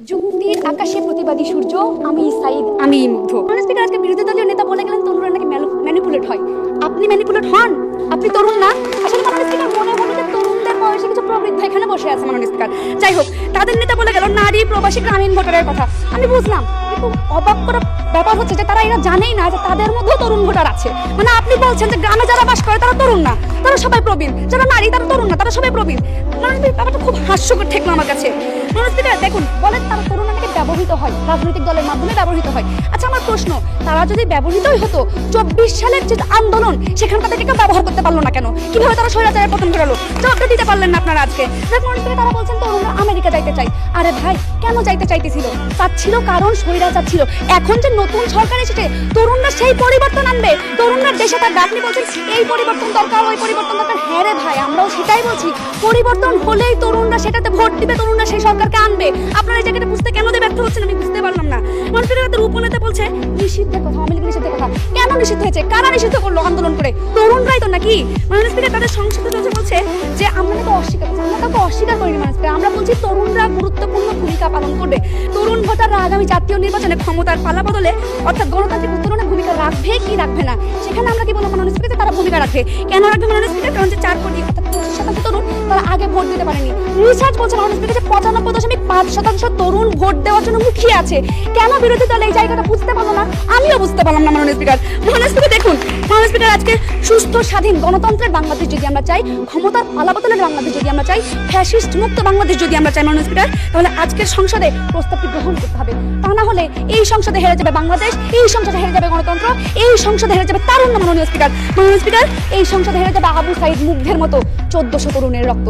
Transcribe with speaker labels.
Speaker 1: যুক্তির আকাশে প্রতিবাদী সূর্য, আমি সাইদ, আমি মুগ্ধ। স্পিকার আজকে বিরোধী দলীয় নেতা বলে গেলেন তরুণরা নাকি ম্যানিপুলেট হয়। আপনি ম্যানিপুলেট হন? আপনি তরুণ না? আসলে মাননীয় স্পিকার মনে হলো যে তরুণদের বয়সে কিছু প্রবৃদ্ধ এখানে বসে আছে মাননীয় স্পিকার। যাই হোক, তাদের নেতা বলে গেল নারী প্রবাসী গ্রামীণ ভোটারের কথা। আমি বুঝলাম, কিন্তু অবাক করা ব্যাপার হচ্ছে যে তারা এরা জানেই না যে তাদের মধ্যেও তরুণ ভোটার আছে। মানে আপনি বলছেন যে গ্রামে যারা বাস করে তারা তরুণ না, তারা সবাই প্রবীণ। যারা নারী তারা তরুণ না, তারা সবাই প্রবীণ। ব্যাপারটা খুব হাস্যকর ঠেকলো আমার কাছে। দেখুন, বলেন তারা তরুণ নাকি ব্যবহৃত হয়, রাজনৈতিক দলের মাধ্যমে ব্যবহৃত হয়। আচ্ছা, আমার প্রশ্ন, তারা যদি ব্যবহৃতই হতো, 24 সালের যে আন্দোলন সেখানে তাদেরকে কেউ ব্যবহার করতে পারলো না কেন? কিভাবে তারা স্বৈরাচারের পতন ঘটালো? জবাবটা দিতে পারলেন না আপনারা আজকে। তারা বলছেন তরুণরা আমেরিকা যাইতে চাই। আরে ভাই, কেন যাইতে চাইতেছিল? চাচ্ছিল কারণ স্বৈরাচার ছিল। এখন যে নতুন সরকার এসেছে, তরুণরা সেই পরিবর্তন আনবে। তরুণরা দেশে তার আপনি বলছেন এই পরিবর্তন দরকার, ওই পরিবর্তন দরকার। হ্যাঁ রে ভাই, আমরাও সেটাই বলছি। পরিবর্তন হলেই তরুণরা সেটাতে ভোট দিবে, তরুণরা সেই সরকারকে আনবে। আপনারা এই জায়গাটা বুঝতে কেন ব্যর্থ হচ্ছেন আমি বুঝতে পারলাম না। মন্ত্রীদের উপনেতা বলছে নিষিদ্ধের কথা, আওয়ামী লীগ নিষিদ্ধের কথা। কেন নিষিদ্ধ হয়েছে? কারা নিষিদ্ধ করলো আন্দোলন করে? তরুণরাই তো নাকি? মাননীয় স্পিকার তাদের সংসদে বলছে যে আমরা নাকি অস্বীকার করছি। আমরা তাকে অস্বীকার করিনি মাননীয় স্পিকার। আমরা বলছি তরুণরা গুরুত্বপূর্ণ ভূমিকা পালন করবে। তরুণ ভোটাররা আগামী জাতীয় নির্বাচনে ক্ষমতার পালা বদলে অর্থাৎ গণতান্ত্রিক উত্তরণে ভূমিকা রাখবে কি রাখবে না, সেখানে আমরা কি বলবো মাননীয় স্পিকার? তারা ভূমিকা রাখবে। কেন রাখবে মাননীয় স্পিকার? কারণ যে 4 কোটি অর্থাৎ 25% তরুণ তারা আগে ভোট দিতে পারেনি। রিসার্চ বলছে মাননীয় স্পিকার যে 95.5% তরুণ ভোট দেওয়ার জন্য মুখিয়ে আছে। কেন বিরোধী দল এই জায়গাটা বুঝতে পারলো না? আমিও বুঝতে পারলাম না মাননীয় স্পিকার। মাননীয় স্পিকার দেখুন, মাননীয় স্পিকার আজকে সুস্থ স্বাধীন গণতন্ত্রের বাংলাদেশ যদি আমরা চাই, ক্ষমতার পালাবদলের বাংলাদেশ যদি আমরা চাই, ফ্যাসিস্ট মুক্ত বাংলাদেশ যদি আমরা চাই মাননীয় স্পিকার, তাহলে আজকের সংসদে প্রস্তাবটি গ্রহণ করতে হবে। তা না হলে এই সংসদে হেরে যাবে বাংলাদেশ, এই সংসদে হেরে যাবে গণতন্ত্র, এই সংসদে হেরে যাবে তারুণ্য মাননীয় স্পিকার। মাননীয় স্পিকার, এই সংসদে হেরে যাবে আবু সাইদ মুগ্ধের মতো 1400 তরুণের রক্ত।